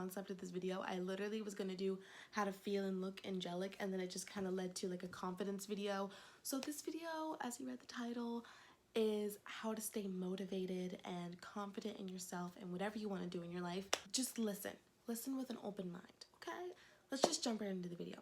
concept of this video. I literally was gonna do how to feel and look angelic, and then it just kind of led to like a confidence video. So this video, as you read the title, is how to stay motivated and confident in yourself and whatever you want to do in your life. Just listen with an open mind, okay? Let's just jump right into the video.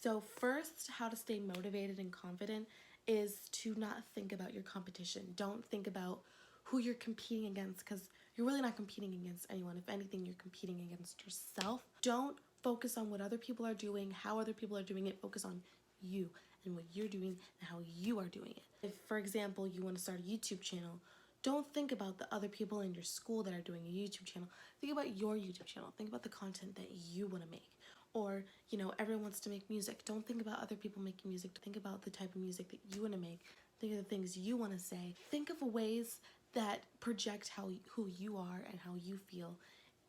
So first, how to stay motivated and confident is to not think about your competition. Don't think about who you're competing against, because you're really not competing against anyone. If anything, you're competing against yourself. Don't focus on what other people are doing, how other people are doing it. Focus on you and what you're doing and how you are doing it. If, for example, you want to start a YouTube channel, don't think about the other people in your school that are doing a YouTube channel. Think about your YouTube channel. Think about the content that you want to make. Or, you know, everyone wants to make music. Don't think about other people making music. Think about the type of music that you want to make. Think of the things you want to say. Think of ways that project who you are and how you feel.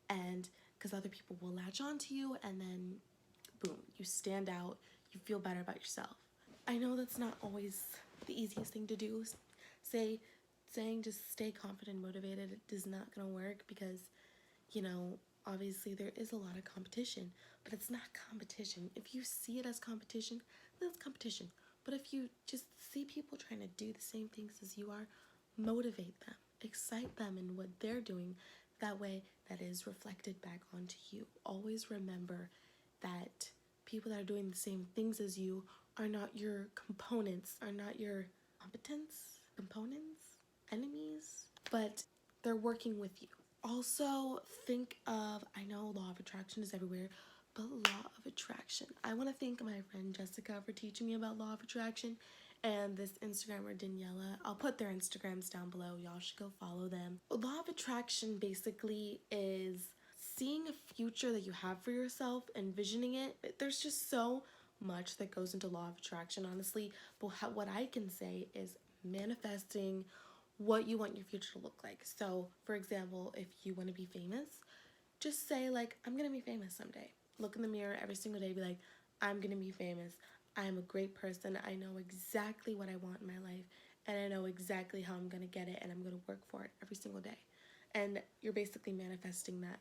And because other people will latch on to you, and then boom, you stand out. You feel better about yourself. I know that's not always the easiest thing to do. Saying just stay confident and motivated is not gonna work, because, you know, obviously there is a lot of competition, but it's not competition. If you see it as competition, then it's competition. But if you just see people trying to do the same things as you are, motivate them, excite them in what they're doing. That way, that is reflected back onto you. Always remember that people that are doing the same things as you are not your components, are not your components, enemies, but they're working with you. Also, think of, I know law of attraction is everywhere, but law of attraction. I want to thank my friend Jessica for teaching me about law of attraction, and this Instagrammer Daniela. I'll put their Instagrams down below. Y'all should go follow them. Law of attraction basically is seeing a future that you have for yourself, envisioning it. There's just so much that goes into law of attraction, honestly, but what I can say is manifesting what you want your future to look like. So, for example, if you want to be famous, just say, like, I'm gonna be famous someday. Look in the mirror every single day, be like, I'm gonna be famous. I am a great person. I know exactly what I want in my life, and I know exactly how I'm gonna get it, and I'm gonna work for it every single day. And you're basically manifesting that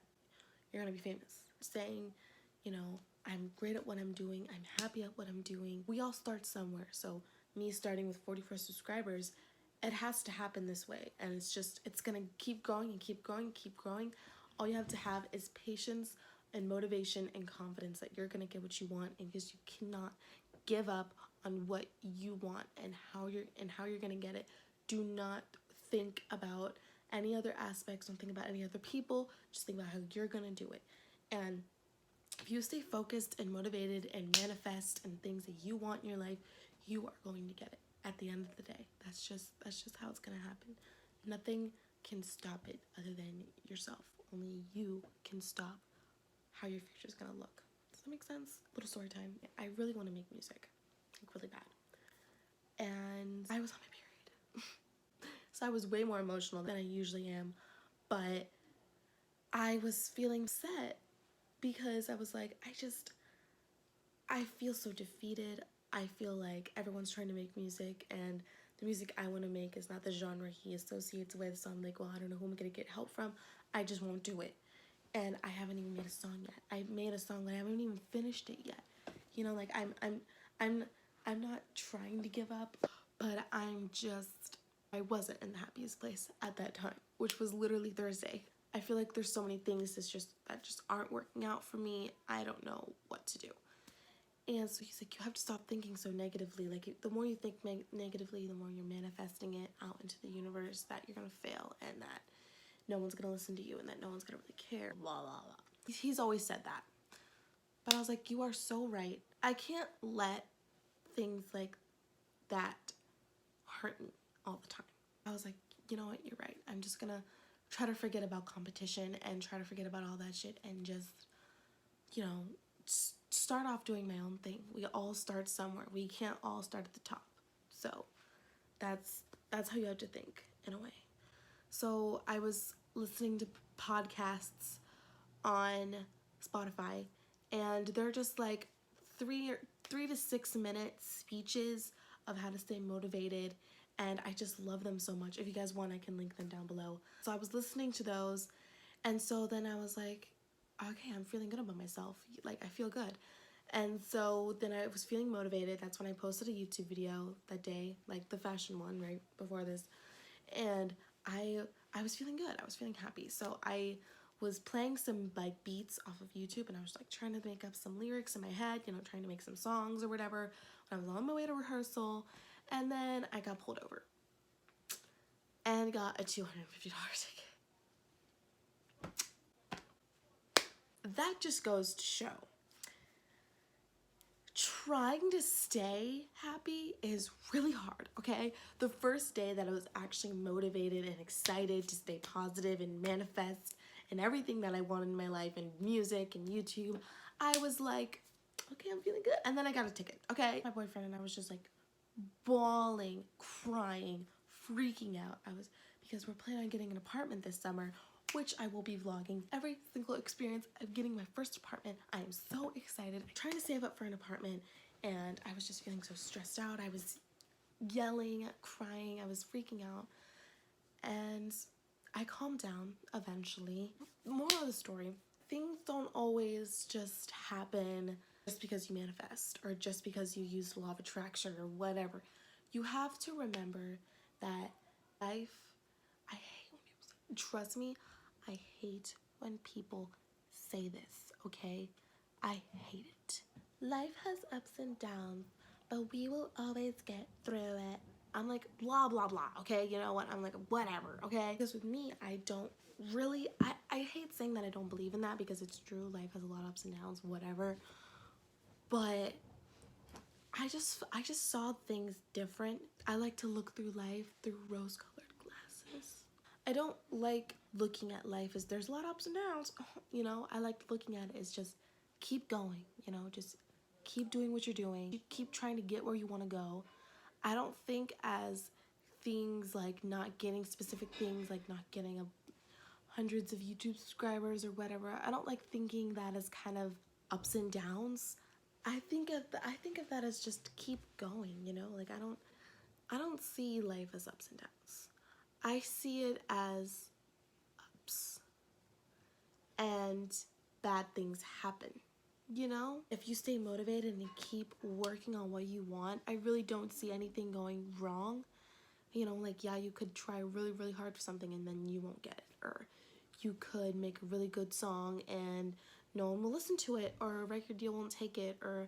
you're gonna be famous. Saying, you know, I'm great at what I'm doing. I'm happy at what I'm doing. We all start somewhere. So me starting with 44 subscribers, it has to happen this way. And it's gonna keep growing and keep growing and keep growing. All you have to have is patience and motivation and confidence that you're gonna get what you want, and because you cannot give up on what you want and how you're gonna get it. Do not think about any other aspects. Don't think about any other people. Just think about how you're gonna do it. And if you stay focused and motivated and manifest and things that you want in your life, you are going to get it at the end of the day. That's just how it's gonna happen. Nothing can stop it other than yourself. Only you can stop how your future's gonna look. Does that make sense? Little story time. I really want to make music, like really bad. And I was on my period. So I was way more emotional than I usually am. But I was feeling sad because I was like, I feel so defeated. I feel like everyone's trying to make music, and the music I want to make is not the genre he associates with. So I'm like, well, I don't know who I'm going to get help from. I just won't do it. And I haven't even made a song yet. I made a song, but I haven't even finished it yet. You know, like I'm not trying to give up, but I wasn't in the happiest place at that time, which was literally Thursday. I feel like there's so many things that just aren't working out for me. I don't know what to do. And so he's like, you have to stop thinking so negatively. Like, the more you think negatively, the more you're manifesting it out into the universe that you're gonna fail, and that no one's gonna listen to you, and that no one's gonna really care, blah, blah, blah. He's always said that. But I was like, you are so right. I can't let things like that hurt me all the time. I was like, you know what, you're right. I'm just gonna try to forget about competition and try to forget about all that shit and just, you know, start off doing my own thing. We all start somewhere. We can't all start at the top. So that's how you have to think, in a way. So I was listening to podcasts on Spotify, and they're just like 3 to 6 minute speeches of how to stay motivated, and I just love them so much. If you guys want, I can link them down below. So I was listening to those, and so then I was like, okay, I'm feeling good about myself. Like, I feel good. And so then I was feeling motivated. That's when I posted a YouTube video that day, like the fashion one right before this. And I was feeling good. I was feeling happy. So I was playing some like beats off of YouTube, and I was like trying to make up some lyrics in my head, you know, trying to make some songs or whatever. When I was on my way to rehearsal, and then I got pulled over and got a $250 ticket. That just goes to show trying to stay happy is really hard, okay? The first day that I was actually motivated and excited to stay positive and manifest and everything that I wanted in my life and music and YouTube, I was like, okay, I'm feeling good. And then I got a ticket, okay? My boyfriend and I was just like bawling, crying, freaking out. Because we're planning on getting an apartment this summer, which I will be vlogging every single experience of getting my first apartment. I am so excited. I'm trying to save up for an apartment, and I was just feeling so stressed out. I was yelling, crying, I was freaking out, and I calmed down eventually. Moral of the story, things don't always just happen just because you manifest or just because you use the law of attraction or whatever. You have to remember that life, I hate when people say, trust me, I hate when people say this, okay? I hate it. Life has ups and downs, but we will always get through it. I'm like, blah, blah, blah, okay? You know what? I'm like, whatever, okay? Because with me, I don't really, I hate saying that I don't believe in that because it's true. Life has a lot of ups and downs, whatever. But I just saw things different. I like to look through life through rose-colored glasses. I don't like looking at life as there's a lot of ups and downs. You know, I like looking at it as just keep going, you know, just keep doing what you're doing. Keep trying to get where you want to go. I don't think as things like not getting specific things, like not getting hundreds of YouTube subscribers or whatever. I don't like thinking that as kind of ups and downs. I think of that as just keep going, you know? Like I don't see life as ups and downs. I see it as ups and bad things happen. You know, if you stay motivated and keep working on what you want, I really don't see anything going wrong. You know, like, yeah, you could try really, really hard for something and then you won't get it. Or you could make a really good song and no one will listen to it, or a record deal won't take it, or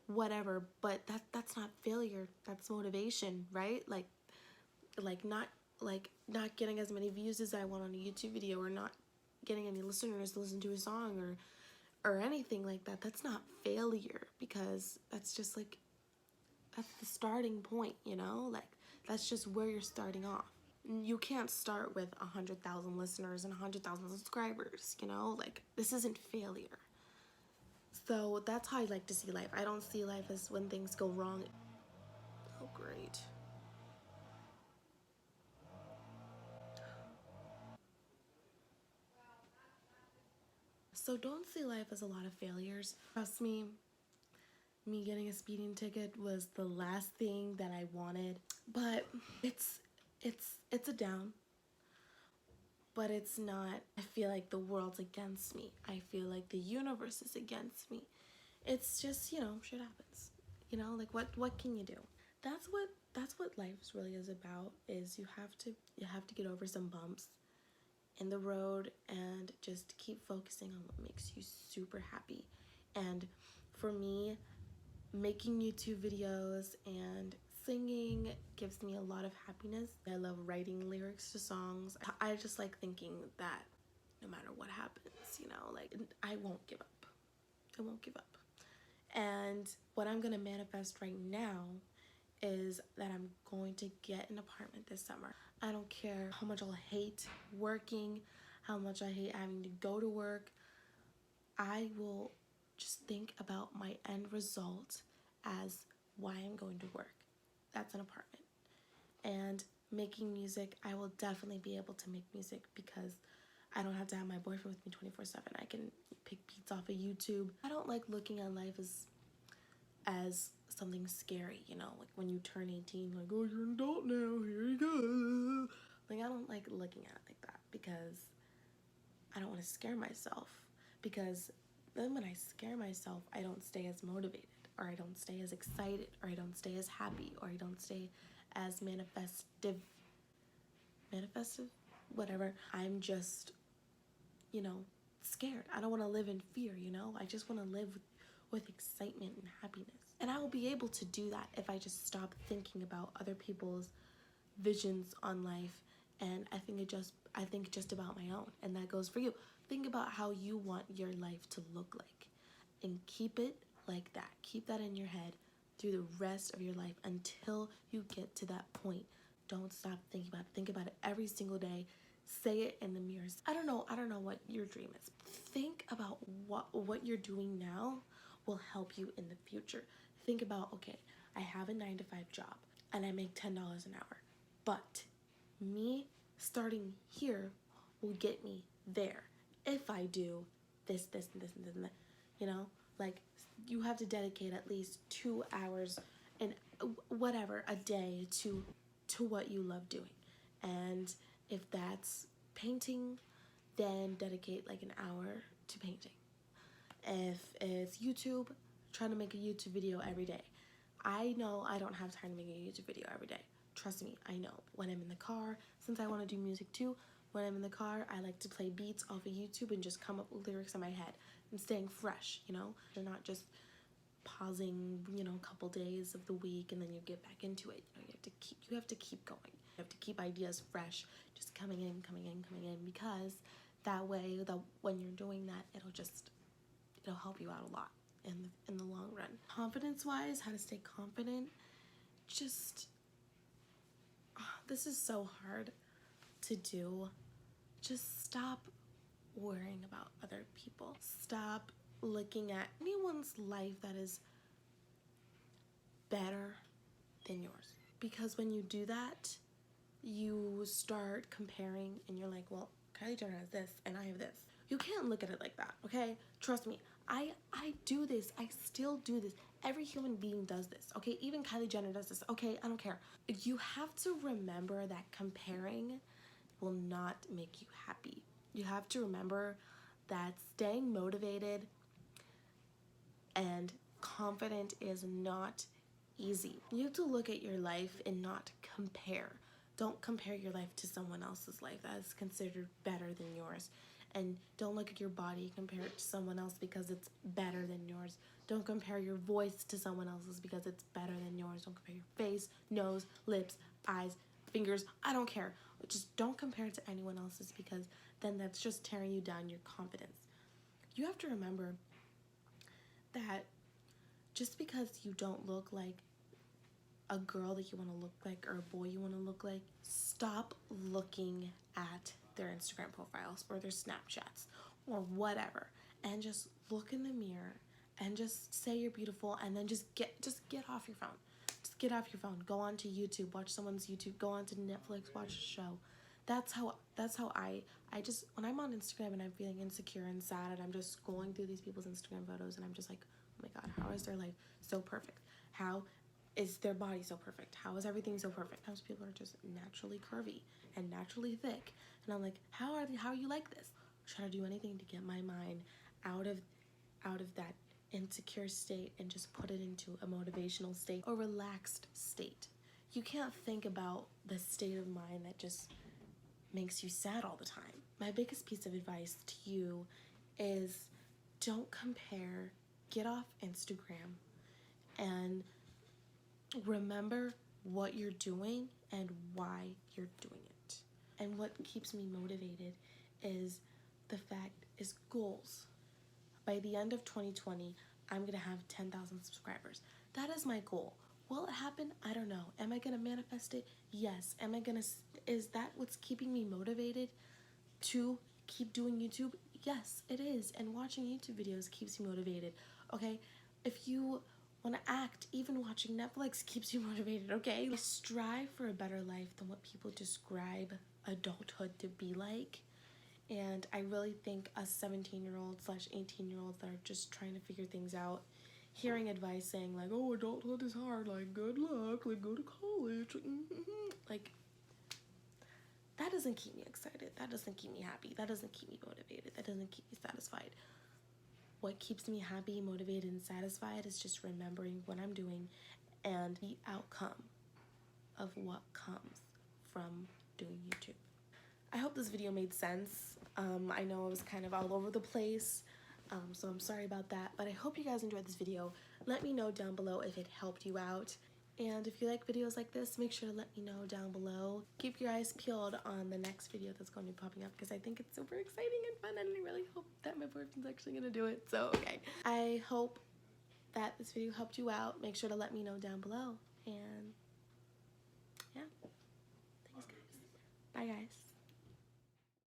whatever. But that's not failure. That's motivation, right? Like not not getting as many views as I want on a YouTube video, or not getting any listeners to listen to a song, or anything like that. That's not failure, because that's just like that's the starting point, you know? Like that's just where you're starting off. You can't start with 100,000 listeners and 100,000 subscribers, you know? Like this isn't failure. So that's how I like to see life. I don't see life as when things go wrong. Oh, great. So don't see life as a lot of failures. Trust me, me getting a speeding ticket was the last thing that I wanted. But it's a down, but it's not. I feel like the world's against me. I feel like the universe is against me. It's just, you know, shit happens. You know, like what can you do? That's what life really is about, is you have to get over some bumps in the road and just keep focusing on what makes you super happy. And for me, making YouTube videos and singing gives me a lot of happiness. I love writing lyrics to songs. I just like thinking that no matter what happens, you know, like I won't give up. I won't give up. And what I'm gonna manifest right now is that I'm going to get an apartment this summer. I don't care how much I'll hate working, how much I hate having to go to work. I will just think about my end result as why I'm going to work. That's an apartment. And making music, I will definitely be able to make music because I don't have to have my boyfriend with me 24/7. I can pick beats off of YouTube. I don't like looking at life as something scary, you know, like when you turn 18, like, oh, you're an adult now, here you go. Like, I don't like looking at it like that because I don't want to scare myself. because then when I scare myself, I don't stay as motivated, or I don't stay as excited, or I don't stay as happy, or I don't stay as manifestive, whatever. I'm just, you know, scared. I don't want to live in fear, you know? I just want to live with excitement and happiness. And I will be able to do that if I just stop thinking about other people's visions on life, and I think just about my own. And that goes for you. Think about how you want your life to look like, and keep it like that. Keep that in your head through the rest of your life until you get to that point. Don't stop thinking about it. Think about it every single day. Say it in the mirrors. I don't know what your dream is. Think about what you're doing now will help you in the future. Think about, okay, I have a 9 to 5 job and I make $10 an hour. But me starting here will get me there if I do this, and this, and this, and that. You know, like, you have to dedicate at least 2 hours and whatever a day to what you love doing. And if that's painting, then dedicate like an hour to painting. If it's YouTube, try to make a YouTube video every day. I know I don't have time to make a YouTube video every day. Trust me, I know. When I'm in the car, since I want to do music too, when I'm in the car, I like to play beats off of YouTube and just come up with lyrics in my head and staying fresh, you know? You're not just pausing, you know, a couple days of the week and then you get back into it. You know, you have to keep going. You have to keep ideas fresh, just coming in, because that way, when you're doing that, it'll help you out a lot in the long run. Confidence wise, how to stay confident, just this is so hard to do. Just stop worrying about other people. Stop looking at anyone's life that is better than yours, because when you do that, you start comparing and you're like, well, Kylie Jenner has this and I have this. You can't look at it like that, okay? Trust me. I do this. I still do this. Every human being does this, okay? Even Kylie Jenner does this, okay? I don't care. You have to remember that comparing will not make you happy. You have to remember that staying motivated and confident is not easy. You have to look at your life and not compare. Don't compare your life to someone else's life that is considered better than yours. And don't look at your body, compare it to someone else because it's better than yours. Don't compare your voice to someone else's because it's better than yours. Don't compare your face, nose, lips, eyes, fingers. I don't care. Just don't compare it to anyone else's, because then that's just tearing you down, your confidence. You have to remember that just because you don't look like a girl that you want to look like or a boy you want to look like, stop looking at their Instagram profiles or their Snapchats or whatever, and just look in the mirror and just say you're beautiful, and then just get off your phone. Just get off your phone. Go on to YouTube, watch someone's YouTube, go on to Netflix, watch a show. That's how I just, when I'm on Instagram and I'm feeling insecure and sad and I'm just scrolling through these people's Instagram photos and I'm just like, oh my god, how is their life so perfect? How is their body so perfect? How is everything so perfect? Most people are just naturally curvy and naturally thick. And I'm like, how are you like this? I try to do anything to get my mind out of that insecure state and just put it into a motivational state, a relaxed state. You can't think about the state of mind that just makes you sad all the time. My biggest piece of advice to you is don't compare. Get off Instagram and remember what you're doing and why you're doing it. And what keeps me motivated is goals. By the end of 2020, I'm gonna have 10,000 subscribers. That is my goal. Will it happen? I don't know. Am I gonna manifest it? Yes. Is that what's keeping me motivated to keep doing YouTube? Yes, it is. And watching YouTube videos keeps you motivated, okay? If you want to act, even watching Netflix keeps you motivated, okay? Strive for a better life than what people describe adulthood to be like. And I really think us 17-year-old/18-year-olds that are just trying to figure things out, hearing advice saying like, oh, adulthood is hard, like, good luck, like, go to college, like, that doesn't keep me excited. That doesn't keep me happy. That doesn't keep me motivated. That doesn't keep me satisfied. what keeps me happy, motivated, and satisfied is just remembering what I'm doing and the outcome of what comes from doing YouTube. I hope this video made sense. I know it was kind of all over the place, so I'm sorry about that, but I hope you guys enjoyed this video. Let me know down below if it helped you out. And if you like videos like this, make sure to let me know down below. Keep your eyes peeled on the next video that's going to be popping up because I think it's super exciting and fun, and I really hope that my boyfriend's actually going to do it. So, okay. I hope that this video helped you out. Make sure to let me know down below. And yeah. Thanks, guys. Bye, guys.